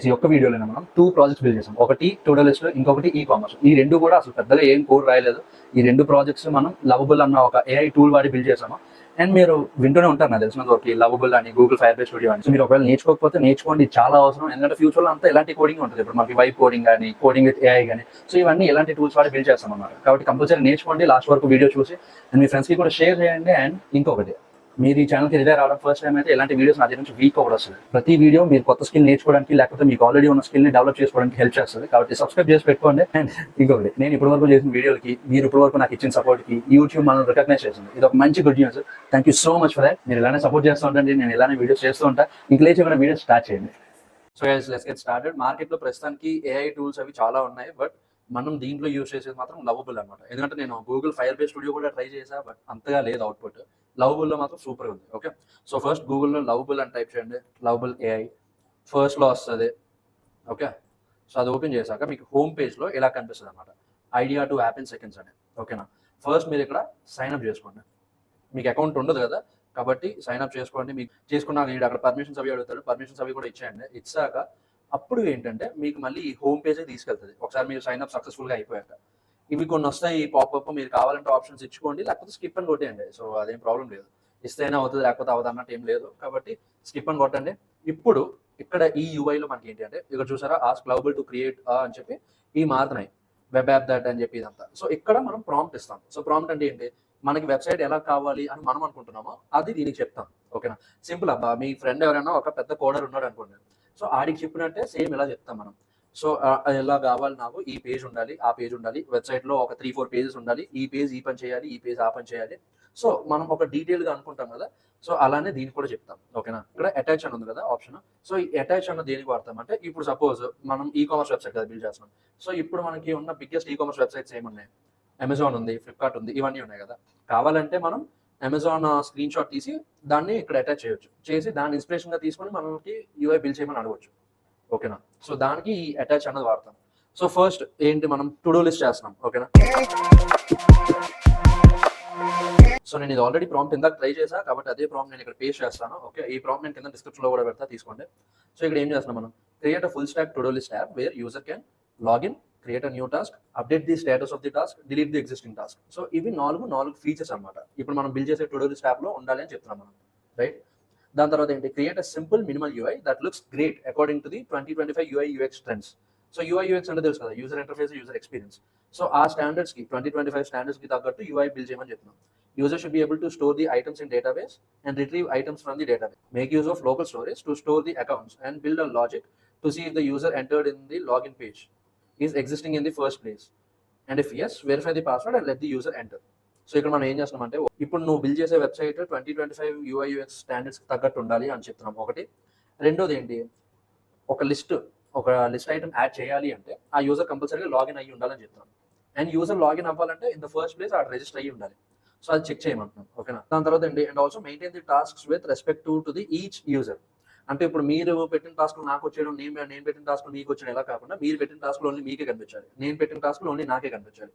Guys ఈ ఒక్క వీడియోలో మనం 2 ప్రాజెక్ట్స్ బిల్డ్ చేసాం. ఒకటి టోడో లిస్ట్, ఇంకొకటి ఈ కామర్స్. ఈ రెండు కూడా అసలు పెద్దగా ఏం కోడ్ రాయలేదు. ఈ రెండు ప్రాజెక్ట్స్ మనం లవబుల్ అన్న ఒక ఏఐ టూల్ వాడి బిల్డ్ చేసాము. అండ్ మీరు వింటూనే ఉంటారు నాకు తెలిసినంత వరకు లవబుల్ అని, గూగుల్ ఫైర్ బేస్ స్టూడియో అని. సో మీరు ఒకవేళ నేర్చుకోకపోతే నేర్చుకోండి, చాలా అవసరం. ఎందుకంటే ఫ్యూచర్లో అంతా ఎలాంటి కోడింగ్ ఉంటుంది. ఇప్పుడు మనకి వైబ్ కోడింగ్ కానీ, కోడింగ్ విత్ ఏఐ కానీ, సో ఇవన్నీ ఎలాంటి టూల్స్ వాడి బిల్డ్ చేస్తాం అన్నమాట. కాబట్టి కంపల్సరీ నేర్చుకోండి, లాస్ట్ వరకు వీడియో చూసి అండ్ మీ ఫ్రెండ్స్కి కూడా షేర్ చేయండి. అండ్ ఇంకొకటి, మీరు ఈ ఛానల్కి రిలే రావడం ఫస్ట్ టైం అయితే ఇలాంటి వీడియోస్ నా దగ్గర నుంచి వీక్ ఒకటి వస్తుంది. ప్రతి వీడియో మీరు కొత్త స్కిల్ నేర్చుకోవడానికి, లేకపోతే మీకు ఆల్రెడీ ఉన్న స్కిల్ని డెవలప్ చేసుకోవడానికి హెల్ప్ చేస్తుంది. కాబట్టి సబ్స్క్రైబ్ చేసి పెట్టుకోండి. అండ్ ఇంకొకటి, నేను ఇప్పటి వరకు చేసిన వీడియోకి, మీరు ఇప్పటి వరకు నాకు ఇచ్చిన సపోర్ట్కి యూట్యూబ్ మనం రికగ్నైజ్ చేస్తుంది. ఇది ఒక మంచి good news. Thank you so much for that. మీరు ఇలానే సపోర్ట్ చేస్తూ ఉండండి, నేను ఇలానే వీడియోస్ చేస్తూ ఉంటాను. ఇంక లేచి కూడా వీడియోస్ స్టార్ట్ చేయండి. So guys let's get started. మార్కెట్లో ప్రస్తుతానికి ఏఐ టూల్స్ అవి చాలా ఉన్నాయి, బట్ మనం దీంట్లో యూజ్ చేసేది మాత్రం లవబుల్ అనమాట. ఎందుకంటే నేను గూగుల్ ఫైర్ బేస్ స్టూడియో కూడా ట్రై చేసా, బట్ అంతగా లేదు అవుట్పుట్. లవబుల్లో మాత్రం సూపర్ ఉంది. ఓకే, సో ఫస్ట్ గూగుల్లో లవబుల్ అని టైప్ చేయండి, లవబుల్ ఏఐ ఫస్ట్లో వస్తుంది. ఓకే, సో అది ఓపెన్ చేశాక మీకు హోమ్ పేజ్లో ఇలా కనిపిస్తుంది అనమాట, idea to app in seconds అని. ఓకేనా, ఫస్ట్ మీరు ఇక్కడ సైన్అప్ చేసుకోండి. మీకు అకౌంట్ ఉండదు కదా, కాబట్టి సైన్అప్ చేసుకోండి. మీకు చేసుకున్నాక అక్కడ పర్మిషన్స్ అవి అడుగుతాడు, పర్మిషన్స్ అవి కూడా ఇచ్చేయండి. ఇచ్చాక అప్పుడు ఏంటంటే మీకు మళ్ళీ ఈ హోమ్ పేజ్కి తీసుకెళ్తుంది. ఒకసారి మీరు సైన్అప్ సక్సెస్ఫుల్గా అయిపోయాక ఇవి కొన్ని వస్తాయి, పాపప్. మీరు కావాలంటే ఆప్షన్స్ ఇచ్చుకోండి, లేకపోతే స్కిప్ అని కొట్టేయండి. సో అదేం ప్రాబ్లం లేదు, ఇస్తేనే అవుతుంది లేకపోతే అవ్వదు అన్నట్టు ఏం లేదు. కాబట్టి స్కిప్ అని కొట్టండి. ఇప్పుడు ఇక్కడ ఈ యూఐలో మనకి ఏంటి అంటే, ఇక్కడ చూసారా, ఆస్క్ లవబుల్ టు క్రియేట్ అని చెప్పి ఈ మారుతున్నాయి, వెబ్ యాప్ దట్ అని చెప్పి ఇదంతా. సో ఇక్కడ మనం ప్రాంప్ట్ ఇస్తాం. సో ప్రాంప్ట్ అంటే ఏంటి, మనకి వెబ్సైట్ ఎలా కావాలి అని మనం అనుకుంటున్నామో అది దీనికి చెప్తాం. ఓకేనా, సింపుల్ అబ్బా. మీ ఫ్రెండ్ ఎవరైనా ఒక పెద్ద కోడర్ ఉన్నాడు అనుకోండి, సో ఆడికి చెప్పినట్టే సేమ్ ఇలా చెప్తాం మనం. సో ఎలా కావాలి, నాకు ఈ పేజ్ ఉండాలి, ఆ పేజ్ ఉండాలి, వెబ్సైట్లో ఒక 3-4 పేజెస్ ఉండాలి, ఈ పేజ్ ఈ పని చేయాలి, ఈ పేజ్ ఆ పని చేయాలి. సో మనం ఒక డీటెయిల్గా అనుకుంటాం కదా, సో అలానే దీనికి కూడా చెప్తాం. ఓకేనా, ఇక్కడ అటాచ్ అని ఉంది కదా ఆప్షన్. సో ఈ అటాచ్ అన్న దేనికి వాడతాం అంటే, ఇప్పుడు సపోజ్ మనం ఈ కామర్స్ వెబ్సైట్ కదా బిల్డ్ చేస్తున్నాం. సో ఇప్పుడు మనకి ఉన్న బిగ్గెస్ట్ ఈ కామర్స్ వెబ్సైట్స్ ఏమున్నాయి, అమెజాన్ ఉంది, ఫ్లిప్కార్ట్ ఉంది, ఇవన్నీ ఉన్నాయి కదా. కావాలంటే మనం అమెజాన్ స్క్రీన్ షాట్ తీసి దాన్ని ఇక్కడ అటాచ్ చేయొచ్చు, చేసి దాన్ని ఇన్స్పిరేషన్గా తీసుకొని మనకి యూఐ బిల్డ్ చేయమని అడగవచ్చు. ఓకేనా, సో దానికి ఈ అటాచ్ అన్నది వాడతాం. సో ఫస్ట్ ఏంటి, మనం టు డూ లిస్ట్ చేస్తున్నాం. ఓకేనా, సో నేను ఇది ఆల్రెడీ ప్రాంప్ట్ ఇందాక ట్రై చేశా, కాబట్టి అదే ప్రాంప్ట్ నేను ఇక్కడ పేస్ట్ చేస్తాను. ఓకే, ఈ ప్రాంప్ట్ నేను కింద డిస్క్రిప్షన్లో కూడా పెడతా, తీసుకోండి. సో ఇక్కడ ఏం చేస్తున్నాం మనం, create a full stack to do list app where user can login, create a new task, update the status of the task, delete the existing task. So ఇవి నాలుగు ఫీచర్స్ అనమాట. ఇప్పుడు మనం బిల్డ్ చేసే టు డూ లిస్ట్ యాప్లో ఉండాలి అని చెప్తున్నాం మనం, రైట్. దాని తర్వాత ఏంటి, create a simple minimal UI that looks great according to the 2025 UI UX trends. So UI UX అంటే తెలుసు కదా, user interface, user experience. So ఆ స్టాండర్డ్స్కి 2025 స్టాండర్డ్స్కి తగ్గట్టు యూఐ బిల్డ్ చేయమని చెప్తున్నాం. User should be able to store the items in database and retrieve items from the database. Make use of local storage to store the accounts and build a logic to see if the user entered in the login page is existing in the first place. And if yes, verify the password and let the user enter. So ఇక్కడ మనం ఏం చేస్తున్నాం అంటే, ఇప్పుడు నువ్వు build చేసే website 2025 UI UX స్టాండర్డ్స్కి తగ్గట్టు ఉండాలి అని చెప్తున్నాం ఒకటి. రెండోది ఏంటి, ఒక లిస్ట్ ఐటమ్ యాడ్ చేయాలి అంటే ఆ యూజర్ కంపల్సరీగా లాగిన్ అయ్యి ఉండాలని చెప్తున్నాం. అండ్ యూజర్ లాగిన్ అవ్వాలంటే ఇన్ ద ఫస్ట్ ప్లేస్ ఆ రిజిస్టర్ అయ్యి ఉండాలి. సో అది చెక్ చేయమంటున్నాం. ఓకేనా, దాని తర్వాత ఏంటి, and also maintain the tasks with respect to the each user. అంటే ఇప్పుడు మీరు పెట్టిన టాస్క్లు నాకు వచ్చేయడం, నేను పెట్టిన టాస్క్లు మీకు వచ్చేయడం ఎలా కాకుండా, మీరు పెట్టిన టాస్క్లు ఓన్లీ మీకే కనిపించాలి, నేను పెట్టిన టాస్క్లు ఓన్లీ నాకే కనిపించాలి.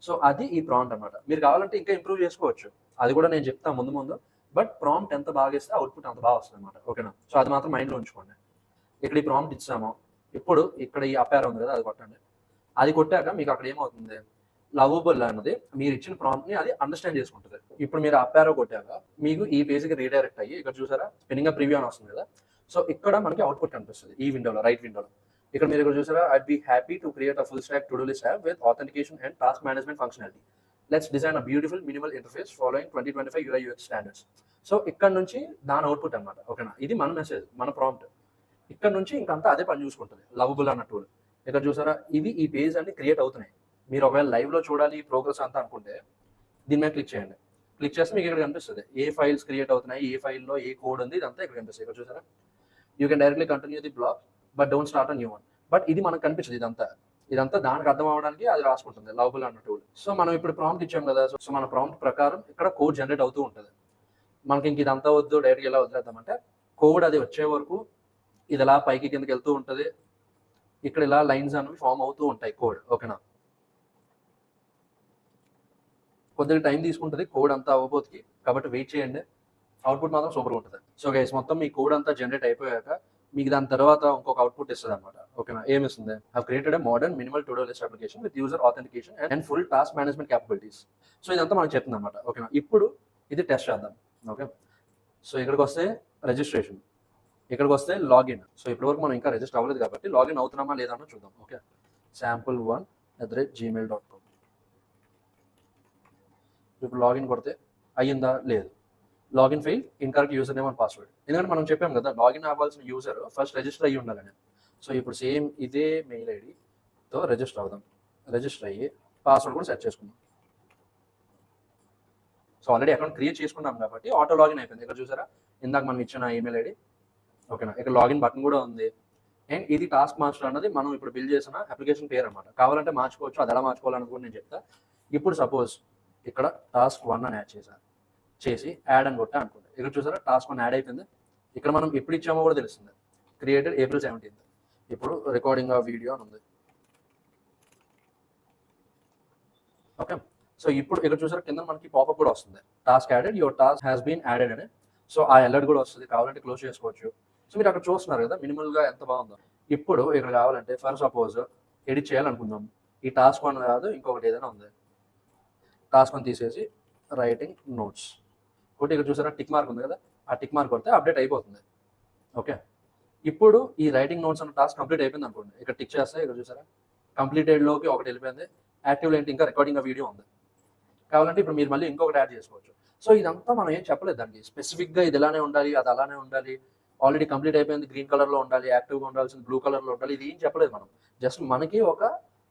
సో అది ఈ ప్రాంప్ట్ అనమాట. మీరు కావాలంటే ఇంకా ఇంప్రూవ్ చేసుకోవచ్చు, అది కూడా నేను చెప్తాను ముందు. బట్ ప్రాంప్ట్ ఎంత బాగా ఇస్తే అవుట్పుట్ అంత బాగా వస్తుంది అనమాట. ఓకేనా, సో అది మాత్రం మైండ్లో ఉంచుకోండి. ఇక్కడ ఈ ప్రాంప్ట్ ఇచ్చాము, ఇప్పుడు ఇక్కడ ఈ అప్ ఉంది కదా, అది కొట్టండి. అది కొట్టాక మీకు అక్కడ ఏమవుతుంది, లవబుల్ అన్నది మీరు ఇచ్చిన ప్రాంప్ట్ని అది అండర్స్టాండ్ చేసుకుంటుంది. ఇప్పుడు మీరు అప్ యారో కొట్టాక మీకు ఈ పేజ్కి రీడైరెక్ట్ అయ్యి, ఇక్కడ చూసారా స్పిన్నింగ్ అప్ ప్రివ్యూ అని వస్తుంది కదా. సో ఇక్కడ మనకి అవుట్పుట్ కనిపిస్తుంది ఈ విండోలో, రైట్ విండోలో. ఇక్కడ మీరు ఇక్కడ చూసారా, I'd be happy to create a full stack to do list app with authentication and task management functionality. Let's design a beautiful minimal interface following 2025 UI UX standards. So ఇక్కడ నుంచి దాని అవుట్పుట్ అనమాట. ఓకేనా, ఇది మన మెసేజ్, మన prompt. ఇక్కడ నుంచి ఇంకంతా అదే పని చూసుకుంటుంది లవబుల్ అన్న టూల్. ఇక్కడ చూసారా, ఇవి ఈ పేజ్ అన్ని క్రియేట్ అవుతున్నాయి. మీరు ఒకవేళ లైవ్లో చూడాలి ప్రోగ్రెస్ అంతా అనుకుంటే దీని మీద క్లిక్ చేయండి. క్లిక్ చేస్తే మీకు ఇక్కడ కనిపిస్తుంది ఏ ఫైల్స్ క్రియేట్ అవుతున్నాయి, ఏ ఫైల్లో ఏ కోడ్ ఉంది, ఇదంతా ఇక్కడ కనిపిస్తుంది. ఇక్కడ చూసారా, you can directly continue the block but don't start a new one. But ఇది మనకు కనిపించదు, ఇదంతా దానికి అర్థం అవ్వడానికి అది రాసుకుంటుంది లవబుల్ అన్న టూల్. సో మనం ఇప్పుడు ప్రాంప్ట్ ఇచ్చాం కదా, సో మన ప్రాంప్ట్ ప్రకారం ఇక్కడ కోడ్ జనరేట్ అవుతూ ఉంటుంది. మనకి ఇంక ఇదంతా వద్దు, డైరెక్ట్గా ఎలా వదిలేద్దామంటే, కోడ్ అది వచ్చే వరకు ఇది ఇలా పైకి కిందకి వెళ్తూ ఉంటుంది. ఇక్కడ ఇలా లైన్స్ అనేవి ఫామ్ అవుతూ ఉంటాయి కోడ్. ఓకేనా, కొద్దిగా టైం తీసుకుంటుంది కోడ్ అంతా అవ్వబోతుకి, కాబట్టి వెయిట్ చేయండి. అవుట్పుట్ మాత్రం సూపర్గా ఉంటుంది. సో గైస్ మొత్తం మీ కోడ్ అంతా జనరేట్ అయిపోయాక మీకు దాని తర్వాత ఇంకొక అవుట్పుట్ ఇస్తుంది అనమాట. ఓకేనా, ఏమి ఇస్తుంది? Have created a modern minimal to do list application with user authentication and full task management capabilities. So ఇదంతా మనకు చెప్తుంది అనమాట. ఓకేనా, ఇప్పుడు ఇది టెస్ట్ చేద్దాం. ఓకే, సో ఇక్కడికి వస్తే రిజిస్ట్రేషన్, ఇక్కడికి వస్తే లాగిన్. సో ఇప్పటివరకు మనం ఇంకా రిజిస్టర్ అవ్వలేదు కాబట్టి లాగిన్ అవుతున్నామా లేదా అని చూద్దాం. Okay, sample1@gmail.com. ఇప్పుడు లాగిన్ కొడితే అయ్యిందా? లేదు. Login fail, incorrect user name and password. ఎందుకంటే మనం చెప్పాం కదా లాగిన్ అవ్వాల్సిన యూజర్ ఫస్ట్ రిజిస్టర్ అయ్యి ఉండాలని. సో ఇప్పుడు సేమ్ ఇదే మెయిల్ ఐడితో రిజిస్టర్ అవుదాం. రిజిస్టర్ అయ్యి పాస్వర్డ్ కూడా సెట్ చేసుకుందాం. సో ఆల్రెడీ అకౌంట్ క్రియేట్ చేసుకున్నాం కాబట్టి ఆటో లాగిన్ అయిపోయింది. ఇక్కడ చూసారా, ఇందాక మనం ఇచ్చిన ఈమెయిల్ ఐడి. ఓకేనా, ఇక్కడ లాగిన్ బటన్ కూడా ఉంది. అండ్ ఇది టాస్క్ మాస్టర్ అన్నది మనం ఇప్పుడు బిల్డ్ చేసిన అప్లికేషన్ పేరు అనమాట. కావాలంటే మార్చుకోవచ్చు, అది ఎలా మార్చుకోవాలని కూడా నేను చెప్తా. ఇప్పుడు సపోజ్ ఇక్కడ టాస్క్ 1 అని యాడ్ చేసి యాడ్ అని కొట్టా అనుకోండి. ఇక్కడ చూసారా టాస్క్ 1 యాడ్ అయిపోయింది. ఇక్కడ మనం ఎప్పుడు ఇచ్చామో కూడా తెలుస్తుంది. Created April 17th. ఇప్పుడు రికార్డింగ్ ఆ వీడియో అని ఉంది. ఓకే, సో ఇప్పుడు ఇక్కడ చూసారా కింద మనకి పాపప్ కూడా వస్తుంది, task added, your task has been added అని. సో ఆ అలర్ట్ కూడా వస్తుంది, కావాలంటే క్లోజ్ చేసుకోవచ్చు. సో మీరు అక్కడ చూస్తున్నారు కదా మినిమల్గా ఎంత బాగుందో. ఇప్పుడు ఇక్కడ కావాలంటే ఫర్ సపోజ్ ఎడిట్ చేయాలనుకుందాం. ఈ టాస్క్ 1 కాదు, ఇంకొకటి ఏదైనా ఉంది. టాస్క్ 1 తీసేసి రైటింగ్ నోట్స్ ఒకటి, ఇక్కడ చూసారా టిక్ మార్క్ ఉంది కదా, ఆ టిక్ మార్క్ కొడితే అప్డేట్ అయిపోతుంది. ఓకే, ఇప్పుడు ఈ రైటింగ్ నోట్స్ అన్న టాస్క్ కంప్లీట్ అయిపోయింది అనుకోండి. ఇక్కడ టిక్ చేస్తే ఇక్కడ చూసారా కంప్లీటెడ్లోకి ఒకటి వెళ్ళిపోయింది. యాక్టివ్ ఏంటి, ఇంకా రికార్డింగ్ వీడియో ఉంది. కావాలంటే ఇప్పుడు మీరు మళ్ళీ ఇంకొకటి యాడ్ చేసుకోవచ్చు. సో ఇదంతా మనం ఏం చెప్పలేదు దానికి స్పెసిఫిక్గా ఇది ఇలానే ఉండాలి, అది అలానే ఉండాలి, ఆల్రెడీ కంప్లీట్ అయిపోయింది గ్రీన్ కలర్లో ఉండాలి, యాక్టివ్గా ఉండాల్సింది బ్లూ కలర్లో ఉండాలి. ఇది ఏం చెప్పలేదు మనం. జస్ట్ మనకి ఒక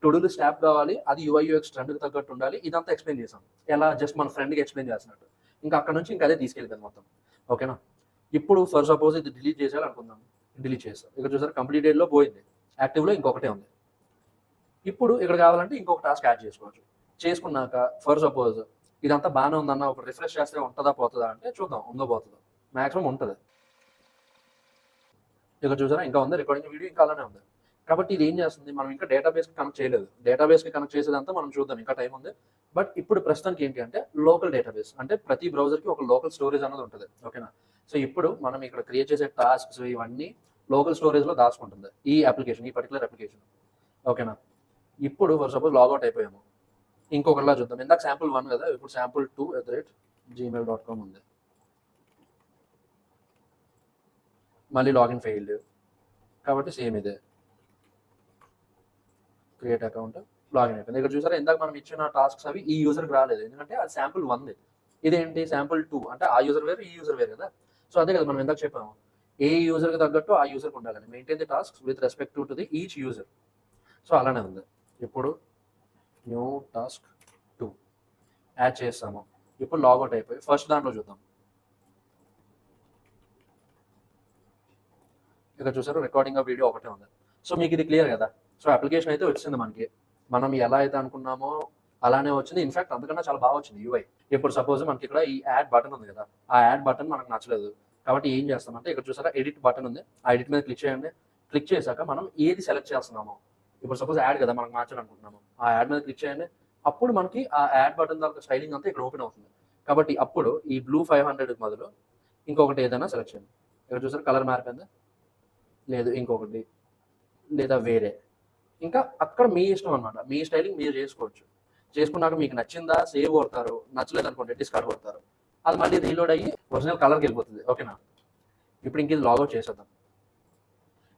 టు డూ లిస్ట్ యాప్ కావాలి, అది UI UX ట్రెండ్కి తగ్గట్టు ఉండాలి. ఇదంతా ఎక్స్ప్లెయిన్ చేసాం. ఎలా జస్ట్ మన ఫ్రెండ్కి ఎక్స్ప్లెయిన్ చేసినట్టు. ఇంకా అక్కడ నుంచి ఇంకా అదే తీసుకెళ్ళిపోయింది మొత్తం. ఓకేనా, ఇప్పుడు ఫర్ సపోజ్ ఇది డిలీట్ చేసేయాలనుకుందాం. డిలీట్ చేస్తాం. ఇక్కడ చూసారు కంప్లీటెడ్లో పోయింది, యాక్టివ్లో ఇంకొకటే ఉంది. ఇప్పుడు ఇక్కడ కావాలంటే ఇంకొక టాస్క్ యాడ్ చేసుకోవచ్చు. చేసుకున్నాక ఫర్ సపోజ్ ఇదంతా బాగానే ఉందన్న ఒక రిఫ్రెష్ చేస్తే ఉంటుందా పోతుందా అంటే చూద్దాం, ఉందో పోతుందో. మ్యాక్సిమం ఉంటుంది. ఇక్కడ చూసారా ఇంకా ఉంది, రికార్డింగ్ వీడియో ఇంకా అలానే ఉంది. కాబట్టి ఇది ఏం చేస్తుంది, మనం ఇంకా డేటాబేస్కి కనెక్ట్ చేయలేదు. డేటాబేస్కి కనెక్ట్ చేసేదంతా మనం చూద్దాం, ఇంకా టైం ఉంది. బట్ ఇప్పుడు ప్రస్తుతానికి ఏంటి అంటే లోకల్ డేటాబేస్, అంటే ప్రతి బ్రౌజర్కి ఒక లోకల్ స్టోరేజ్ అన్నది ఉంటుంది. ఓకేనా, సో ఇప్పుడు మనం ఇక్కడ క్రియేట్ చేసే టాస్క్స్ ఇవన్నీ లోకల్ స్టోరేజ్లో దాచుకుంటుంది ఈ అప్లికేషన్, ఈ పర్టికులర్ అప్లికేషన్. ఓకేనా, ఇప్పుడు ఫర్ సపోజ్ లాగౌట్ అయిపోయాము. ఇంకొకలా చూద్దాం. ఇందాక sample1 కదా, ఇప్పుడు sample2@gmail.com ఉంది. మళ్ళీ లాగిన్ ఫెయిల్డ్ కాబట్టి సేమ్ ఇదే క్రియేట్ అకౌంట్, లాగిన్ అయిపోయింది. ఇక్కడ చూసారా ఇందాక మనం ఇచ్చిన టాస్క్స్ అవి ఈ యూజర్కి రాలేదు, ఎందుకంటే అది sample1. ఇదేంటి sample2 అంటే ఆ యూజర్ వేరు ఈ యూజర్ వేరు కదా. సో అదే కదా మనం ఇందాక చెప్పాము, ఏ యూజర్కి తగ్గట్టు ఆ యూజర్కి ఉండాలని. Maintain the task with respect to the each user. So అలానే ఉంది. ఇప్పుడు న్యూ టాస్క్ 2 యాడ్ చేస్తాము. ఇప్పుడు లాగౌట్ అయిపోయి ఫస్ట్ దాంట్లో చూద్దాం. ఇక్కడ చూసారు రికార్డింగ్ ఆ వీడియో ఒకటే ఉంది. సో మీకు ఇది క్లియర్ కదా. సో అప్లికేషన్ అయితే వచ్చింది మనకి, మనం ఎలా అయితే అనుకున్నామో అలానే వచ్చింది. ఇన్ఫాక్ట్ అంతకన్నా చాలా బాగా వచ్చింది UI. ఇప్పుడు సపోజ్ మనకి ఇక్కడ ఈ యాడ్ బటన్ ఉంది కదా, ఆ యాడ్ బటన్ మనకు నచ్చలేదు కాబట్టి ఏం చేస్తామంటే ఇక్కడ చూసారా ఎడిట్ బటన్ ఉంది, ఆ ఎడిట్ మీద క్లిక్ చేయండి. క్లిక్ చేశాక మనం ఏది సెలెక్ట్ చేస్తున్నామో, ఇప్పుడు సపోజ్ యాడ్ కదా మనకు మార్చాలనుకుంటున్నాము, ఆ యాడ్ మీద క్లిక్ చేయండి. అప్పుడు మనకి ఆ యాడ్ బటన్ దాకా స్టైలింగ్ అంతా ఇక్కడ ఓపెన్ అవుతుంది. కాబట్టి అప్పుడు ఈ బ్లూ 500 బదులు ఇంకొకటి ఏదైనా సెలెక్ట్ చేయండి. ఇక్కడ చూసారు కలర్ మారిపోయింది, లేదు ఇంకొకటి, లేదా వేరే. ఇంకా అక్కడ మీ ఇష్టం అనమాట, మీ స్టైలింగ్ మీరు చేసుకోవచ్చు. చేసుకున్నాక మీకు నచ్చిందా సేవ్ కొడతారు, నచ్చలేదు అనుకోండి డిస్కార్డ్ కొడతారు. అది మళ్ళీ రీలోడ్ అయ్యి ఒరిజినల్ కలర్కి వెళ్ళిపోతుంది. ఓకేనా, ఇప్పుడు ఇంక ఇది లాగౌట్ చేసేద్దాం.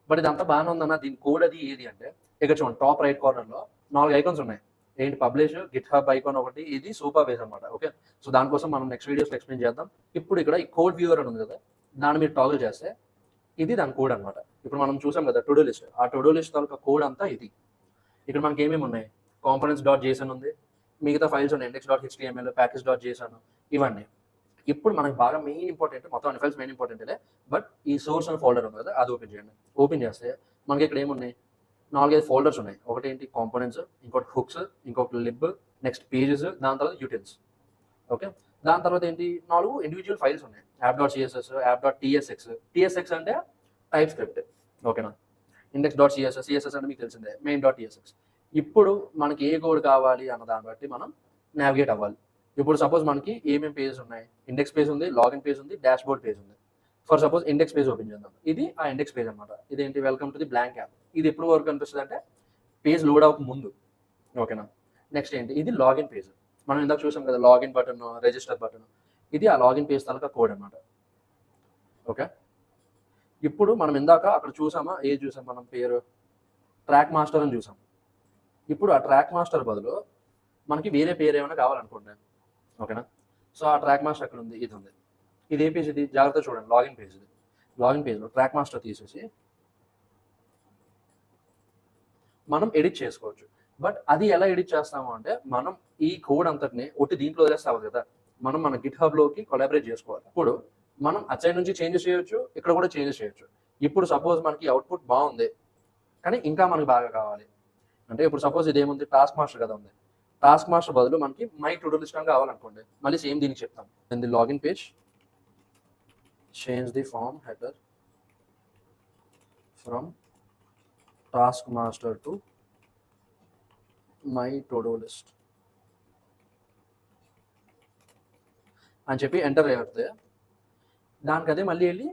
బట్ ఇదంతా బాగానే ఉందన్న, దీని కోడ్ అది ఏది అంటే ఇక్కడ చూడండి టాప్ రైట్ కార్నర్లో 4 ఐకాన్స్ ఉన్నాయి. ఏంటి, పబ్లిష్, గిట్ హబ్ ఐకాన్ ఒకటి, ఇది సూపర్ బేస్ అనమాట. ఓకే, సో దానికోసం మనం నెక్స్ట్ వీడియోస్లో ఎక్స్ప్లెయిన్ చేద్దాం. ఇప్పుడు ఇక్కడ ఈ కోడ్ వ్యూవర్ అని ఉంది కదా, దాన్ని మీరు టాగుల్ చేస్తే ఇది దాని కోడ్ అనమాట. ఇప్పుడు మనం చూసాం కదా టు డూ లిస్ట్, ఆ to do list taluka code అంతా ఇది. ఇక్కడ మనకి ఏమేమి ఉన్నాయి, components.json ఉంది, మిగతా ఫైల్స్ ఉన్నాయి, index.html, package.json, ఇవన్నీ. ఇప్పుడు మనకి బాగా మెయిన్ ఇంపార్టెంట్, మొత్తం అన్ని ఫైల్స్ మెయిన్ ఇంపార్టెంటే, బట్ ఈ సోర్స్ అని ఫోల్డర్ ఉంది కదా, అది ఓపెన్ చేయండి. ఓపెన్ చేస్తే మనకి ఇక్కడ ఏమున్నాయి, 4-5 ఫోల్డర్స్ ఉన్నాయి. ఒకటి ఏంటి కాంపోనెంట్స్, ఇంకోటి హుక్స్, ఇంకొకటి లిబ్, నెక్స్ట్ పేజెస్, దాని తర్వాత యూటిల్స్. ఓకే, దాని తర్వాత ఏంటి 4 ఇండివిజువల్ ఫైల్స్ ఉన్నాయి, app.css, app.tsx అంటే టైప్ స్క్రిప్ట్. ఓకేనా, index.css, css అంటే మీకు తెలిసిందే, main.tsx. ఇప్పుడు మనకి ఏ కోడ్ కావాలి అన్న దాన్ని బట్టి మనం నావిగేట్ అవ్వాలి. ఇప్పుడు సపోజ్ మనకి ఏమేమి పేజెస్ ఉన్నాయి, ఇండెక్స్ పేజ్ ఉంది, లాగిన్ పేజ్ ఉంది, డాష్బోర్డ్ పేజ్ ఉంది. For suppose index page open చేద్దాం. ఇది ఆ ఇండెక్స్ పేజ్ అనమాట. ఇదేంటి welcome to the blank app. ఇది ఎప్పుడు వరకు కనిపిస్తుంది అంటే పేజ్ లోడ్ అవ్వక ముందు. ఓకేనా. నెక్స్ట్ ఏంటి, ఇది లాగిన్ పేజ్. మనం ఇందాక చూసాం కదా లాగిన్ బటన్, రిజిస్టర్ బటన్. ఇది ఆ లాగిన్ పేజ్ తాలూకా కోడ్ అనమాట. ఓకే. ఇప్పుడు మనం ఇందాక అక్కడ చూసామా, ఏది చూసాం మనం, పేరు ట్రాక్ మాస్టర్ అని చూసాం. ఇప్పుడు ఆ ట్రాక్ మాస్టర్ బదులు మనకి వేరే పేరు ఏమైనా కావాలనుకోండి. ఓకేనా. సో ఆ ట్రాక్ మాస్టర్ అక్కడ ఉంది, ఇది ఉంది. ఇది ఏ పేజ్, ఇది జాగ్రత్త చూడండి, లాగిన్ పేజ్. ఇది లాగిన్ పేజ్లో ట్రాక్ మాస్టర్ తీసేసి మనం ఎడిట్ చేసుకోవచ్చు. బట్ అది ఎలా ఎడిట్ చేస్తాము అంటే, మనం ఈ కోడ్ అంతటిని ఒకటి దీంట్లో వదిలేస్తావు కదా, మనం మన గిట్ హబ్లోకి కొలాబరేట్ చేసుకోవాలి. ఇప్పుడు మనం అసైడ్ నుంచి చేంజెస్ చేయొచ్చు, ఇక్కడ కూడా చేంజెస్ చేయొచ్చు. ఇప్పుడు సపోజ్ మనకి అవుట్పుట్ బాగుంది, కానీ ఇంకా మనకి బాగా కావాలి అంటే, ఇప్పుడు సపోజ్ ఇదేముంది, టాస్క్ మాస్టర్ కదా ఉంది. టాస్క్ మాస్టర్ బదులు మనకి మై టు డూ లిస్ట్ కావాలనుకోండి, మళ్ళీ సేమ్ దీనికి చెప్తాం. In the login page change the form header from task master to my to do list అని చెప్పి ఎంటర్ చేస్తే దానికి అదే మళ్ళీ వెళ్ళి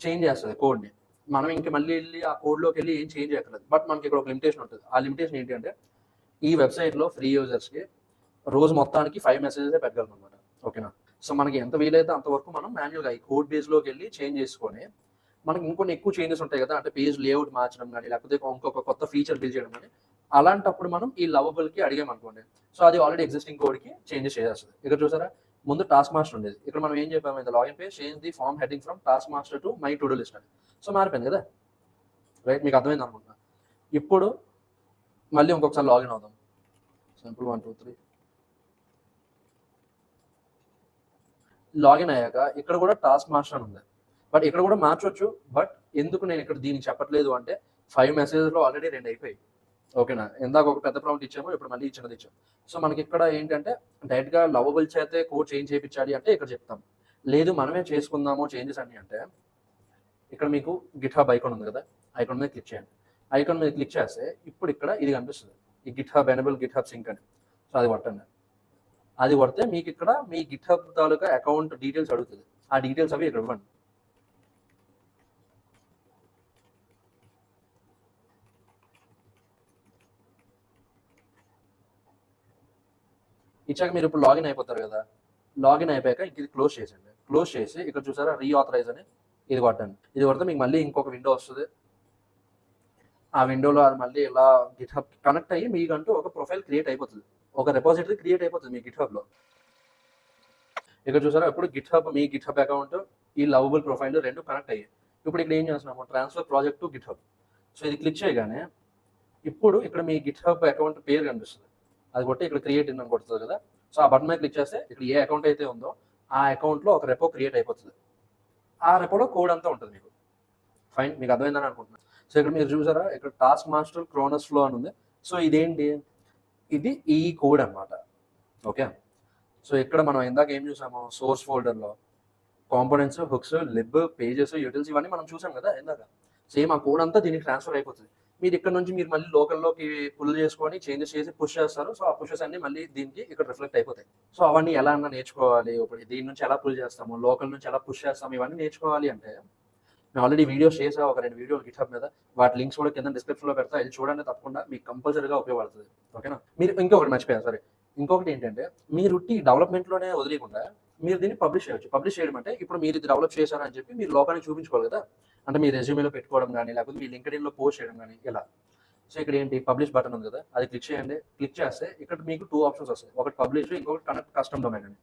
చేంజ్ చేస్తుంది కోడ్ని. మనం ఇంక మళ్ళీ వెళ్ళి ఆ కోడ్లోకి వెళ్ళి ఏం చేంజ్ చేయక్కర్లేదు. బట్ మనకి ఇక్కడ ఒక లిమిటేషన్ ఉంటుంది. ఆ లిమిటేషన్ ఏంటి అంటే, ఈ వెబ్సైట్లో ఫ్రీ యూజర్స్కి రోజు మొత్తానికి 5 మెసేజెస్ పెట్టగలం అనమాట. ఓకేనా. సో మనకి ఎంత వీలైతే అంతవరకు మనం మాన్యువల్గా ఈ కోడ్ బేస్లోకి వెళ్ళి చేంజ్ చేసుకొని, మనకి ఇంకొన్ని ఎక్కువ చేంజెస్ ఉంటాయి కదా, అంటే పేజ్ లేఅవుట్ మార్చడం కానీ, లేకపోతే ఇంకొక కొత్త ఫీచర్ బిల్డ్ చేయడం కానీ, అలాంటప్పుడు మనం ఈ లవబుల్కి అడిగామనుకోండి, సో అది ఆల్రెడీ ఎగ్జిస్టింగ్ కోడ్కి చేంజెస్ చేసేస్తుంది. ఇక్కడ చూసారా, ముందు టాస్క్ మాస్టర్ ఉండేది, ఇక్కడ మనం ఏం చెప్పాము, ఇది login page change the form heading from task master to my to do list అని. సో మారిపోయింది కదా, రైట్. మీకు అర్థమైంది అనుకుంటున్నా. ఇప్పుడు మళ్ళీ ఇంకొకసారి లాగిన్ అవుదాం. సింపుల్ 1 2 3 లాగిన్ అయ్యాక ఇక్కడ కూడా టాస్క్ మాస్టర్ అని ఉంది. బట్ ఇక్కడ కూడా మార్చొచ్చు. బట్ ఎందుకు నేను ఇక్కడ దీనికి చెప్పట్లేదు అంటే, 5 మెసేజ్లో ఆల్రెడీ 2 అయిపోయాయి. ఓకేనా. ఇందాక ఒక పెద్ద ప్రాంప్ట్ ఇచ్చాము, ఇప్పుడు మళ్ళీ చిన్నది ఇచ్చాము. సో మనకి ఇక్కడ ఏంటంటే డైరెక్ట్గా లవబుల్ చేతే కోడ్ చేంజ్ చేయించాలి అంటే ఇక్కడ చెప్తాం. లేదు మనమే చేసుకుందాము చేంజెస్ అన్ని అంటే, ఇక్కడ మీకు గిట్ హబ్ ఐకాన్ ఉంది కదా, ఐకాన్ మీద క్లిక్ చేయండి. ఐకాన్ మీద క్లిక్ చేస్తే ఇప్పుడు ఇక్కడ ఇది కనిపిస్తుంది, ఈ GitHub enable GitHub sync అని. సో అది కొట్టండి. అది కొడితే మీకు ఇక్కడ మీ గిట్ హబ్ తాలూకా అకౌంట్ డీటెయిల్స్ అడుగుతుంది. ఆ డీటెయిల్స్ అవి ఇక్కడ ఇవ్వండి. ఇచ్చాక మీరు ఇప్పుడు లాగిన్ అయిపోతారు కదా, లాగిన్ అయిపోయాక ఇంక ఇది క్లోజ్ చేసండి. క్లోజ్ చేసి ఇక్కడ చూసారా రీఆథరైజ్ అని, ఇది కొట్టండి. ఇది కొడితే మీకు మళ్ళీ ఇంకొక విండో వస్తుంది. ఆ విండోలో అది మళ్ళీ ఇలా గిట్ హబ్ కనెక్ట్ అయ్యి మీకంటూ ఒక ప్రొఫైల్ క్రియేట్ అయిపోతుంది, ఒక రెపాజిటరీ క్రియేట్ అయిపోతుంది మీ గిట్ హబ్లో. ఇక్కడ చూసారా ఇప్పుడు గిట్ హబ్, మీ గిట్ హబ్ అకౌంట్, ఈ లవబుల్ ప్రొఫైల్ 2 కనెక్ట్ అయ్యాయి. ఇప్పుడు ఇక్కడ ఏం చేస్తున్నాము, transfer project to Git hub. So ఇది క్లిక్ చేయగానే ఇప్పుడు ఇక్కడ మీ గిట్ హబ్ అకౌంట్ పేరు కనిపిస్తుంది. అది కొట్టి ఇక్కడ క్రియేట్ అని కొడుతుంది కదా. సో ఆ బటన్ మీద క్లిక్ చేస్తే ఇక్కడ ఏ అకౌంట్ అయితే ఉందో ఆ అకౌంట్లో ఒక రెపో క్రియేట్ అయిపోతుంది. ఆ రెపోలో కోడ్ అంతా ఉంటుంది మీకు. ఫైన్, మీకు అర్థమైందని అనుకుంటున్నాను. సో ఇక్కడ మీరు చూసారా, ఇక్కడ టాస్క్ మాస్టర్ క్రోనస్ ఫ్లో అని ఉంది. సో ఇదేంటి, ఇది ఈ కోడ్ అనమాట. ఓకే. సో ఇక్కడ మనం ఇందాక ఏం చూసాము, సోర్స్ ఫోల్డర్లో components, hooks, lib, pages, utils ఇవన్నీ మనం చూసాం కదా ఇందాక. సేమ్ ఆ కోడ్ అంతా దీనికి ట్రాన్స్ఫర్ అయిపోతుంది. మీరు ఇక్కడ నుంచి మీరు మళ్ళీ లోకల్లోకి పుల్ చేసుకొని చేంజెస్ చేసి పుష్ చేస్తారు. సో ఆ పుషెస్ అన్ని మళ్ళీ దీనికి ఇక్కడ రిఫ్లెక్ట్ అయిపోతాయి. సో అవన్నీ ఎలా అన్నా నేర్చుకోవాలి. ఇప్పుడు దీని నుంచి ఎలా పుల్ చేస్తాము, లోకల్ నుంచి ఎలా పుష్ చేస్తాము, ఇవన్నీ నేర్చుకోవాలి అంటే నేను ఆల్రెడీ వీడియోస్ చేసా, ఒక 2 వీడియోలు గిట్ హబ్ మీద. వాటి లింక్స్ కూడా కింద డిస్క్రిప్షన్లో పెడతా, ఇది చూడండి తప్పకుండా, మీకు కంపల్సరీగా ఉపయోగపడుతుంది. ఓకేనా. మీరు ఇంకొకటి మర్చిపోయారు, సరే. ఇంకొకటి ఏంటంటే, మీరు డెవలప్మెంట్లోనే వదిలేకుండా మీరు దీన్ని పబ్లిష్ చేయొచ్చు. పబ్లిష్ చేయడం అంటే, ఇప్పుడు మీరు ఇది డెవలప్ చేశారని చెప్పి మీరు లోకానికి చూపించుకోవాలి కదా. అంటే మీ రెజ్యూమేలో పెట్టుకోవడం కానీ, లేకపోతే మీ లింక్డ్ఇన్లో పోస్ట్ చేయడం కానీ ఇలా. సో ఇక్కడ ఏంటి, పబ్లిష్ బటన్ ఉంది కదా, అది క్లిక్ చేయండి. క్లిక్ చేస్తే ఇక్కడ మీకు 2 ఆప్షన్స్ వస్తాయి, ఒకటి పబ్లిష్, ఇంకొకటి కనెక్ట్ కస్టమ్ డొమైన్ అని.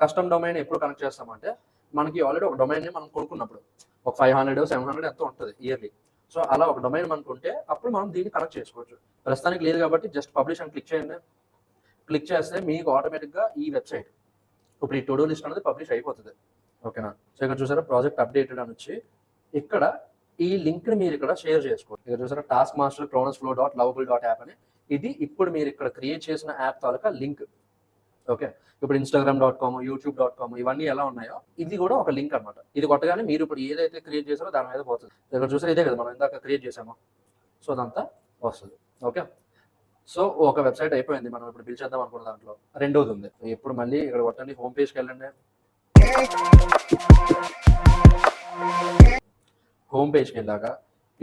కస్టమ్ డొమైన్ ఎప్పుడు కనెక్ట్ చేస్తామంటే, మనకి ఆల్రెడీ ఒక డొమైన్ని మనం కొనుక్కున్నప్పుడు ఒక 500 700 ఎంతో ఉంటుంది ఇయర్లీ. సో అలా ఒక డొమైన్ అనుకుంటే అప్పుడు మనం దీన్ని కనెక్ట్ చేసుకోవచ్చు. ప్రస్తుతానికి లేదు కాబట్టి జస్ట్ పబ్లిష్ అని క్లిక్ చేయండి. క్లిక్ చేస్తే మీకు ఆటోమేటిక్గా ఈ వెబ్సైట్, ఇప్పుడు ఈ టు డూ లిస్ట్ అనేది పబ్లిష్ అయిపోతుంది. ఓకేనా. సో ఇక్కడ చూసారా ప్రాజెక్ట్ అప్డేటెడ్ అని వచ్చి, ఇక్కడ ఈ లింక్ని మీరు ఇక్కడ షేర్ చేసుకోండి. ఇక్కడ చూసారా task master Cronus flow dot lovable dot app అని. ఇది ఇప్పుడు మీరు ఇక్కడ క్రియేట్ చేసిన యాప్ తాలూకా లింక్. ఓకే. ఇప్పుడు Instagram.com, YouTube.com ఇవన్నీ ఎలా ఉన్నాయో ఇది కూడా ఒక లింక్ అనమాట. ఇది కొట్టగానే మీరు ఇప్పుడు ఏదైతే క్రియేట్ చేసారో దాని మీద పోతుంది. ఇక్కడ చూసారా ఇదే కదా మనం ఇందాక క్రియేట్ చేసామో, సో అదంతా వస్తుంది. ఓకే. సో ఒక వెబ్సైట్ అయిపోయింది. మనం ఇప్పుడు బిల్ చేద్దాం అనుకున్న దాంట్లో రెండోది ఉంది. ఇప్పుడు మళ్ళీ ఇక్కడ కొట్టండి, హోమ్ పేజ్కి వెళ్ళండి. హోమ్ పేజ్కి వెళ్ళాక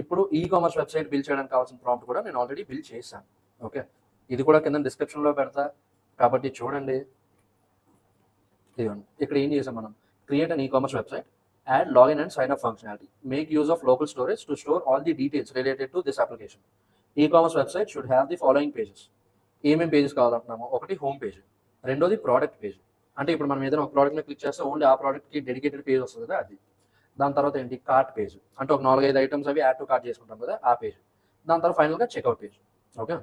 ఇప్పుడు ఈ కామర్స్ వెబ్సైట్ బిల్డ్ చేయడానికి కావాల్సిన ప్రాంప్ట్ కూడా నేను ఆల్రెడీ బిల్డ్ చేశాను. ఓకే, ఇది కూడా కింద డిస్క్రిప్షన్లో పెడతా కాబట్టి చూడండి. ఇదిగోండి, ఇక్కడ ఏం చేసాం మనం, create an e commerce website, add login and sign up functionality, make use of local storage to store all the details related to this application. E commerce website should have the following pages. ఏమేమి pages కావాలంటున్నామో, ఒకటి home page, రెండోది product page, అంటే ఇప్పుడు మనం ఏదైనా ఒక product మీద క్లిక్ చేస్తే ఓన్లీ ఆ ప్రోడక్ట్కి డెడికేటెడ్ పేజ్ వస్తుంది కదా అది. దాని తర్వాత ఏంటి, కార్ట్ పేజ్, అంటే ఒక 4-5 ఐటమ్స్ అవి యాడ్ టు కార్ట్ చేసుకుంటాం కదా ఆ పేజ్. దాని తర్వాత ఫైనల్గా చెక్అవుట్ పేజ్. ఓకే,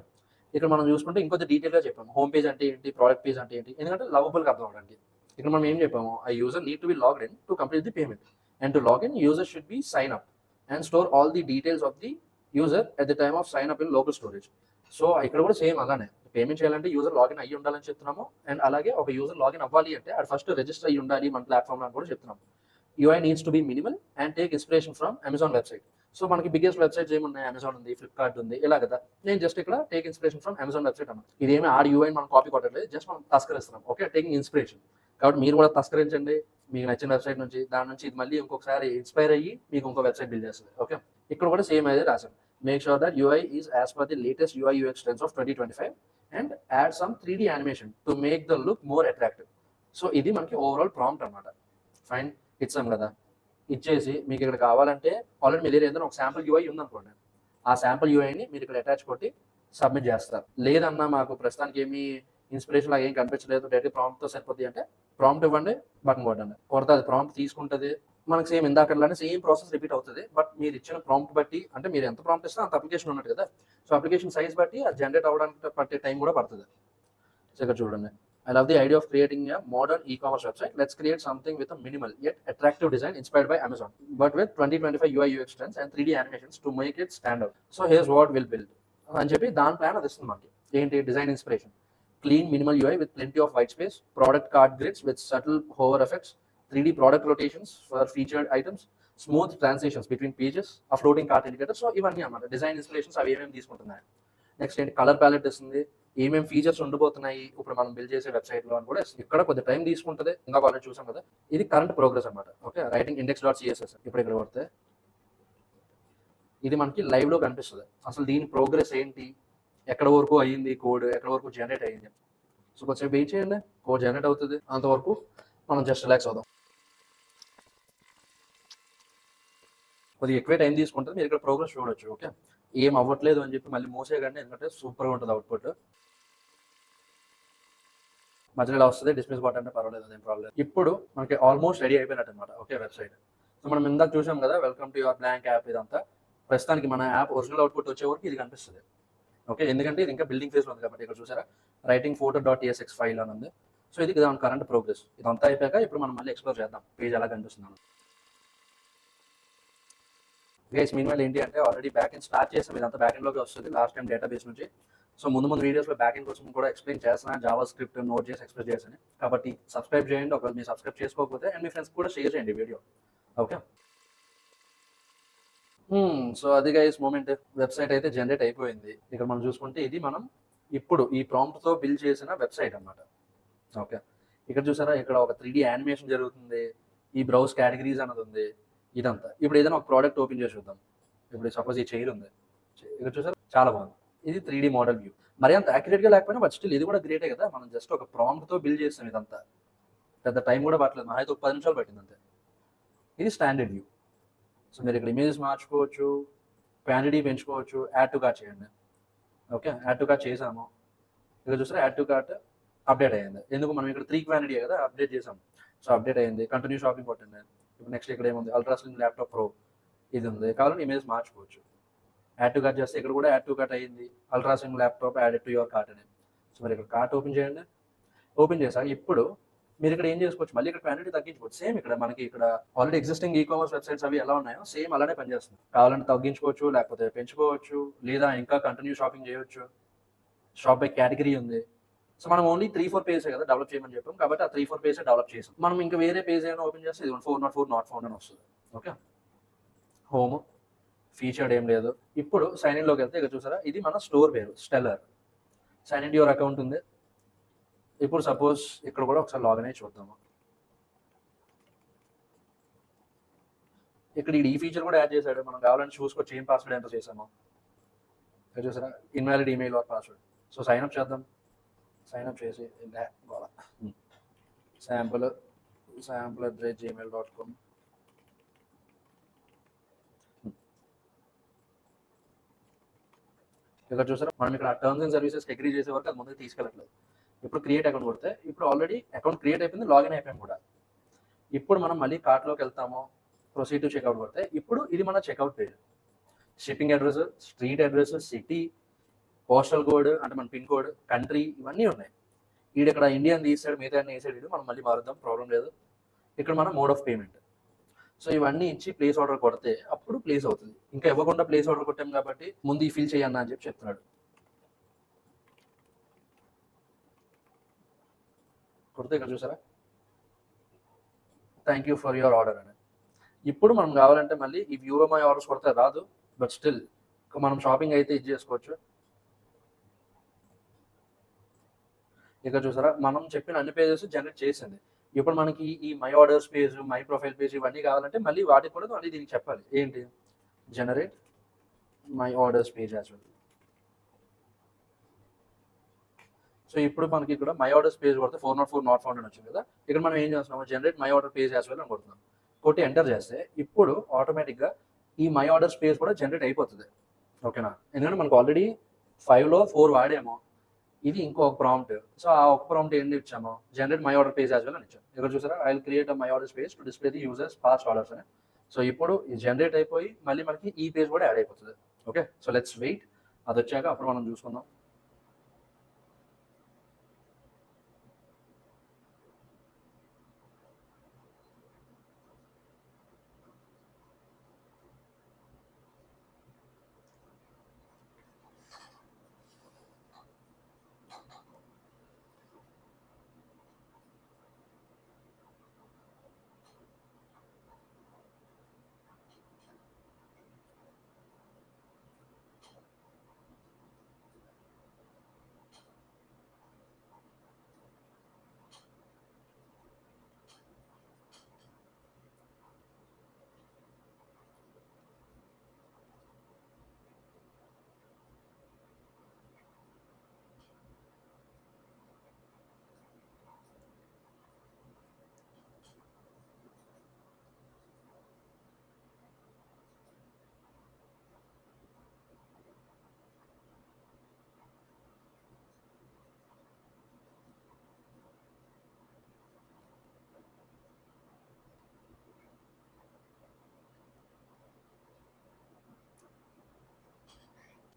ఇక్కడ మనం చూసుకుంటే ఇంకొంచెం డీటెయిల్గా చెప్పాము హోమ్ పేజ్ అంటే ఏంటి, ప్రోడక్ట్ పేజ్ అంటే ఏంటి, ఎందుకంటే లవబుల్గా అర్థం అవడానికి. ఇక్కడ మనం ఏం చెప్పాము, ఆ user need to be logged in to complete the payment, and to login user should be sign up and store all the details of the user at the time of sign up in local storage. So ఇక్కడ కూడా same అలానే payment చేయాలంటే user login అయ్యి ఉండాలని చెప్తున్నాము, and అలాగే ఒక user login అవ్వాలి అంటే అది ఫస్ట్ రిజిస్టర్ అయ్యి ఉండాలి మన ప్లాట్ఫామ్ అని కూడా చెప్తున్నాము. UI needs to be minimal and take inspiration from Amazon website. So మనకి బిగ్గెస్ట్ వెబ్సైట్స్ ఏమున్నాయి, అమెజాన్ ఉంది, ఫ్లిప్కార్ట్ ఉంది, ఇలా కదా. నేను జస్ట్ ఇక్కడ take inspiration from Amazon website అన్నా. ఇదేమి ఆడి UI మనం కాపీ కొట్టట్లేదు, జస్ట్ మనం తస్కరిస్తున్నాం. Okay, taking inspiration. కాబట్టి మీరు కూడా తస్కరించండి మీకు నచ్చిన వెబ్సైట్ నుంచి, దాని నుంచి ఇది మళ్ళీ ఇంకొకసారి ఇన్స్పైర్ అయ్యి మీకు ఇంకో వెబ్సైట్ బిల్డ్ చేస్తుంది. ఓకే, ఇక్కడ కూడా సేమ్ అయితే రాశాను, make sure that UI is as per the latest UI UX trends of 2025 and add some 3D animation to make the look more attractive. So ఇది మనకి ఓవరాల్ ప్రాంప్ట్ అనమాట. Fine, ఇచ్చాం కదా. ఇచ్చేసి మీకు ఇక్కడ కావాలంటే ఆల్రెడీ మీరు ఏదైనా ఒక శాంపుల్ UI ఉందనుకోండి, ఆ శాంపుల్ UIని మీరు ఇక్కడ అటాచ్ కొట్టి సబ్మిట్ చేస్తారు. లేదన్నా మాకు ప్రస్తుతానికి ఏమీ ఇన్స్పిరేషన్ లాగా ఏం కనిపించలేదు, డైరెక్ట్ ప్రాంప్ట్తో సరిపోద్ది అంటే ప్రాంప్ట్ ఇవ్వండి, బటన్ కొట్టండి, కొడితే అది ప్రాంప్ట్ తీసుకుంటుంది. మనకి సేమ్ ఇందాకలానే సేమ్ ప్రాసెస్ రిపీట్ అవుతుంది. బట్ మీరు ఇచ్చిన ప్రాంప్ట్ బట్టి, అంటే మీరు ఎంత ప్రాంప్ట్ ఇస్తే అంత అప్లికేషన్ ఉన్నట్టు కదా. సో అప్లికేషన్ సైజ్ బట్టి అది జనరేట్ అవ్వడానికి పట్టే టైం కూడా పడుతుంది. సో ఇక్కడ చూడండి, I love the idea of creating a modern e-commerce website. Let's create something with a minimal yet attractive design inspired by Amazon, but with 2025 UI UX trends and 3D animations to make it stand out. So here's what we'll build. అని చెప్పి దాని plan అది ఇస్తుంది మనకి. ఏంటి, design inspiration, clean minimal UI with plenty of white space, product card grids with subtle hover effects, 3D product rotations for featured items, smooth transitions between pages, a floating cart indicator. So ఇవన్నీ అన్నమాట design inspirations. అవి ఏమేమి తీసుకుంటున్నాయి, next ఏంటి, colour palette ఇస్తుంది, ఏమేమి features ఉండబోతున్నాయి ఇప్పుడు మనం బిల్డ్ చేసే వెబ్సైట్లో అని కూడా ఇస్తుంది. ఇక్కడ కొద్ది టైం తీసుకుంటుంది, ఇంకా ఆల్రెడీ చూసాం కదా. ఇది కరెంట్ ప్రోగ్రెస్ అనమాట. ఓకే, రైటింగ్ index.css ఇప్పుడు ఇక్కడ కొడితే ఇది మనకి లైవ్లో కనిపిస్తుంది. అసలు దీని ప్రోగ్రెస్ ఏంటి, ఎక్కడ వరకు అయ్యింది కోడ్, ఎక్కడ వరకు జనరేట్ అయ్యింది. సో కొంచెం వెయిట్ చేయండి, కోడ్ జనరేట్ అవుతుంది, అంతవరకు మనం జస్ట్ రిలాక్స్ అవుదాం. కొద్దిగా ఎక్కువ టైం తీసుకుంటుంది, మీరు ఇక్కడ ప్రోగ్రెస్ చూడొచ్చు. ఓకే, ఏం అవ్వట్లేదు అని చెప్పి మళ్ళీ మోసేయకండి, ఎందుకంటే సూపర్గా ఉంటుంది అవుట్పుట్. మధ్యలో ఇలా వస్తుంది, డిస్మిస్ బటన్ అంటే పర్వాలేదు, అదేం ప్రాబ్లం. ఇప్పుడు మనకి ఆల్మోస్ట్ రెడీ అయిపోయినట్టు అనమాట. Okay, website. సో మనం ఇందాక చూసాం కదా, welcome to your blank app. ఇదంతా ప్రస్తుతానికి మన యాప్ ఒరిజినల్ అవుట్పుట్ వచ్చే వరకు ఇది కనిపిస్తుంది. ఓకే, ఎందుకంటే ఇది ఇంకా బిల్డింగ్ ఫేజ్లో ఉంది కాబట్టి. ఇక్కడ చూసారా, రైటింగ్ photo.tsx ఫైల్ అని ఉంది. సో ఇది దాని కరెంట్ ప్రోగ్రెస్. ఇదంతా అయిపోయాక ఇప్పుడు మనం మళ్ళీ ఎక్స్ప్లోర్ చేద్దాం పేజ్ ఎలా కనిపిస్తుంది. గైస్ మీన్వైల్ ఏంటి అంటే ఆల్రెడీ బ్యాక్ ఎండ్ స్టార్ట్ చేసాం, ఇదంతా బ్యాక్ ఎండ్లోకి వస్తుంది లాస్ట్ టైం డేటాబేస్ నుంచి. సో ముందు వీడియోస్లో బ్యాక్ ఎండ్ కోసం కూడా ఎక్స్ప్లెయిన్ చేస్తున్నాను, జావా స్క్రిప్ట్ నోట్ చేసి ఎక్స్ప్రెస్ చేశాను. కాబట్టి సబ్స్క్రైబ్ చేయండి ఒకవేళ మీరు సబ్స్క్రైబ్ చేసుకోకపోతే, అండ్ మీ ఫ్రెండ్స్ కూడా షేర్ చేయండి వీడియో. ఓకే, సో అది గైస్ మూమెంట్. వెబ్సైట్ అయితే జనరేట్ అయిపోయింది. ఇక్కడ మనం చూసుకుంటే ఇది మనం ఇప్పుడు ఈ ప్రాంప్ట్తో బిల్డ్ చేసిన వెబ్సైట్ అన్నమాట. ఓకే, ఇక్కడ చూసారా, ఇక్కడ ఒక 3D యానిమేషన్ జరుగుతుంది, ఈ బ్రౌజ్ కేటగిరీస్ అన్నది ఉంది, ఇదంతా. ఇప్పుడు ఏదైనా ఒక ప్రోడక్ట్ ఓపెన్ చేసి చూద్దాం. ఇప్పుడు సపోజ్ ఈ చైర్ ఉంది, ఇక్కడ చూసారా చాలా బాగుంది. ఇది 3D మోడల్ వ్యూ. మరి అంత యాక్యురేట్గా లేకపోయినా బట్ స్టిల్ ఇది కూడా గ్రేటే కదా. మనం జస్ట్ ఒక ప్రాంప్ట్తో బిల్డ్ చేస్తాం, ఇదంతా పెద్ద టైం కూడా పట్టలేదు, మా అయితే ఒక 10 నిమిషాలు పట్టింది అంతే. ఇది స్టాండర్డ్ వ్యూ. సో మీరు ఇక్కడ ఇమేజెస్ మార్చుకోవచ్చు, క్వాంటిటీ పెంచుకోవచ్చు, యాడ్ టు కార్ట్ చేయండి. ఓకే, యాడ్ టు కార్ట్ చేసాము. ఇక్కడ చూసారా, యాడ్ టు కార్ట్ అప్డేట్ అయ్యింది. ఎందుకు, మనం ఇక్కడ 3 క్వాంటిటీ కదా అప్డేట్ చేసాం. సో అప్డేట్ అయ్యింది, కంటిన్యూ షాపింగ్ కొట్టండి. ఇప్పుడు నెక్స్ట్ ఇక్కడ ఏముంది, అల్ట్రా స్లిమ్ ల్యాప్టాప్ ప్రో ఇది ఉంది. కావాలంటే ఇమేజ్ మార్చుకోవచ్చు. యాడ్ టు కార్ట్ చేస్తే ఇక్కడ కూడా యాడ్ టు కార్ట్ అయ్యింది, ultra slim laptop added to your cart అని. సో మరి ఇక్కడ కార్ట్ ఓపెన్ చేయండి. ఓపెన్ చేశాక ఇప్పుడు మీరు ఇక్కడ ఏం చేసుకోవచ్చు, మళ్ళీ ఇక్కడ క్వాంటిటీ తగ్గించుకోవచ్చు. సేమ్ ఇక్కడ మనకి ఇక్కడ ఆల్రెడీ ఎగ్జిస్టింగ్ ఈ-కామర్స్ వెబ్సైట్స్ అవి ఎలా ఉన్నాయో సేమ్ అలానే పనిచేస్తుంది. కావాలంటే తగ్గించుకోవచ్చు, లేకపోతే పెంచుకోవచ్చు, లేదా ఇంకా కంటిన్యూ షాపింగ్ చేయవచ్చు. షాప్ బై కేటగిరీ ఉంది. సో మనం ఓన్లీ 3-4 పేజెస్ కదా డెవలప్ చేయమని చెప్పాం, కాబట్టి ఆ 3-4 పేజెస్ డెవలప్ చేసాం. మనం ఇంకా వేరే పేజ్ ఏమైనా ఓపెన్ చేస్తే ఇది 404 నాట్ ఫౌండ్ అని వస్తుంది. ఓకే, హోమ్ ఫీచర్డ్ ఏం లేదు. ఇప్పుడు సైన్ ఇన్లోకి వెళ్తే ఇక్కడ చూసారా, ఇది మన స్టోర్ పేరు Stellar. Sign in your account ఉంది. ఇప్పుడు సపోజ్ ఇక్కడ కూడా ఒకసారి లాగిన్ అయ్యి చూద్దాము. ఇక్కడ ఈ ఫీచర్ కూడా యాడ్ చేశాడు. మనం కావాలంటే చూసుకోవచ్చు ఏం పాస్వర్డ్ ఎంటర్ చేసామో. ఇక్కడ చూసారా, invalid email or password. So sign up చేద్దాం. సైన్ అప్ చేసి sample@gmail.com. ఇక్కడ చూసారా, మనం ఇక్కడ టర్మ్స్ అండ్ సర్వీసెస్ అగ్రీ చేసే వరకు అది ముందుకు తీసుకెళ్ళట్లేదు. ఇప్పుడు క్రియేట్ అకౌంట్ కొడితే ఇప్పుడు ఆల్రెడీ అకౌంట్ క్రియేట్ అయిపోయింది, లాగిన్ అయిపోయింది కూడా. ఇప్పుడు మనం మళ్ళీ కార్ట్లోకి వెళ్తాము, ప్రొసీడ్ టు చెక్అవుట్ కొడితే ఇప్పుడు ఇది మన checkout page. Shipping address, street address, city, postal code అంటే మన పిన్ కోడ్, కంట్రీ ఇవన్నీ ఉన్నాయి. వీడు ఇక్కడ ఇండియన్ తీసాడు, మిగతా అన్ని వేసాడు. మనం మళ్ళీ మారుద్దాం, ప్రాబ్లం లేదు. ఇక్కడ మన మోడ్ ఆఫ్ పేమెంట్. సో ఇవన్నీ ఇచ్చి ప్లేస్ ఆర్డర్ కొడితే అప్పుడు ప్లేస్ అవుతుంది. ఇంకా ఇవ్వకుండా ప్లేస్ ఆర్డర్ కొట్టాం కాబట్టి ముందు ఈ ఫిల్ చేయన్నా అని చెప్పి చెప్తున్నాడు. కొడితే ఇక్కడ చూసారా, thank you for your order అని. ఇప్పుడు మనం కావాలంటే మళ్ళీ ఈ వ్యూ మై ఆర్డర్స్ కొడితే రాదు, బట్ స్టిల్ మనం షాపింగ్ అయితే ఇది చేసుకోవచ్చు. ఇక్కడ చూసారా, మనం చెప్పిన అన్ని పేజెస్ జనరేట్ చేసింది. ఇప్పుడు మనకి ఈ my orders page, my profile page ఇవన్నీ కావాలంటే మళ్ళీ వాటికి కూడా మళ్ళీ దీనికి చెప్పాలి ఏంటి, generate my orders page as well. So ఇప్పుడు మనకి ఇక్కడ మై ఆర్డర్స్ పేజ్ కొడితే 404 నాట్ ఫౌండ్ అని వచ్చింది కదా. ఇక్కడ మనం ఏం చేస్తున్నాము, generate my order page as well అని కొడుతున్నాం. కొట్టి ఎంటర్ చేస్తే ఇప్పుడు ఆటోమేటిక్గా ఈ మై ఆర్డర్స్ పేజ్ కూడా జనరేట్ అయిపోతుంది. ఓకేనా, ఎందుకంటే మనకు ఆల్రెడీ 5లో 4 వాడాము. ఇది ఇంకొక ప్రాంప్ట్. సో ఆ ఒక ప్రాంప్ట్ ఏంటి ఇచ్చాము, generate my order page as well అని ఇచ్చాము. ఇక్కడ చూసారా, I will create my order page to display the users past orders అని. సో ఇప్పుడు ఇది జనరేట్ అయిపోయి మళ్ళీ మనకి ఈ పేజ్ కూడా యాడ్ అయిపోతుంది. Okay, so let's wait. అది వచ్చాక అప్పుడు మనం చూసుకుందాం.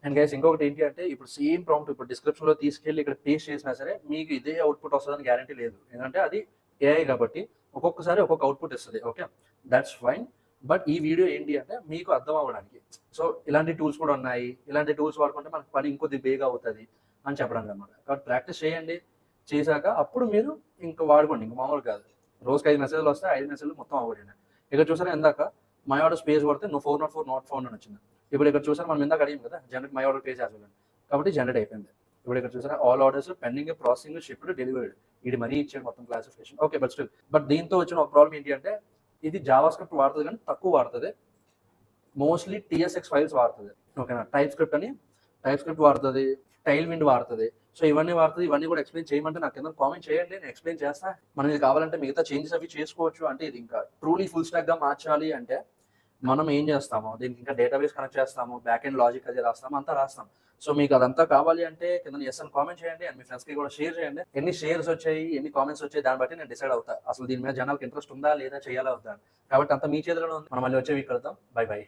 అండ్ గైస్ ఇంకొకటి ఏంటి అంటే, ఇప్పుడు సేమ్ ప్రాంప్ట్ ఇప్పుడు డిస్క్రిప్షన్లో తీసుకెళ్ళి ఇక్కడ పేస్ట్ చేసినా సరే మీకు ఇదే అవుట్పుట్ వస్తుందని గ్యారంటీ లేదు. ఎందుకంటే అది ఏఐ కాబట్టి ఒక్కొక్కసారి ఒక్కొక్క అవుట్పుట్ ఇస్తుంది. Okay, that's fine. బట్ ఈ వీడియో ఏంటి అంటే మీకు అర్థం అవ్వడానికి. సో ఇలాంటి టూల్స్ కూడా ఉన్నాయి, ఇలాంటి టూల్స్ వాడుకుంటే మనకు పని ఇంకొద్ది బేగా అవుతుంది అని చెప్పడానికి అనమాట. కాబట్టి ప్రాక్టీస్ చేయండి, చేశాక అప్పుడు మీరు ఇంకా వాడుకోండి. ఇంకా మామూలు కాదు, రోజుకి 5 మెసేజ్లు వస్తే 5 మెసేజ్లు మొత్తం అవ్వడండి. ఇక్కడ చూసారా, ఇందాక మై ఆర్డర్ స్పేస్ కొడితే నువ్వు 404 నాట్ ఫౌండ్ అని వచ్చింది. ఇప్పుడు ఇక్కడ చూసారా, మనం ఇందాక అడిగాం కదా generate my order page as well, కాబట్టి జనరేట్ అయిపోయింది. ఇప్పుడు ఇక్కడ చూసారా, all orders pending, processing, shipped, delivered. ఇది మరీ ఇచ్చాడు మొత్తం క్లాసిఫికేషన్. ఓకే, బట్ స్టిల్ దీంతో వచ్చిన ఒక ప్రాబ్లం ఏంటి అంటే, ఇది జావా స్క్రిప్ట్ వాడుతుంది కానీ తక్కువ వాడుతుంది. మోస్ట్లీ TSX ఫైల్స్ వాడుతుంది. ఓకేనా, టైప్ స్క్రిప్ట్ వాడుతుంది, టైల్ విండ్ వాడుతుంది. సో ఇవన్నీ వాడుతుంది. ఇవన్నీ కూడా ఎక్స్ప్లెయిన్ చేయమంటే నాకు కింద కామెంట్ చేయండి, నేను ఎక్స్ప్లెయిన్ చేస్తా. మనం ఇది కావాలంటే మిగతా చేంజెస్ అవి చేసుకోవచ్చు. అంటే ఇది ఇంకా ట్రూలీ ఫుల్ స్టాక్ గా మార్చాలి అంటే మనం ఏం చేస్తాము, దీనికి ఇంకా డేటాబేస్ కనెక్ట్ చేస్తాము, బ్యాక్ అండ్ లాజిక్ అది రాస్తాము, అంతా రాస్తాం. సో మీకు అదంతా కావాలి అంటే కింద ఎస్ అని కామెంట్ చేయండి. అండ్ మీ ఫ్రెండ్స్కి కూడా షేర్ చేయండి. ఎన్ని షేర్స్ వచ్చాయి, ఎన్ని కామెంట్స్ వచ్చాయి, దాన్ని బట్టి నేను డిసైడ్ అవుతా అసలు దీని మీద జనాలకు ఇంట్రెస్ట్ ఉందా లేదా, చేయాలా వద్దా. కాబట్టి అంతా మీ చేతిలో ఉంది. మనం మళ్ళీ వచ్చే వీక్ కలుద్దాం. By by.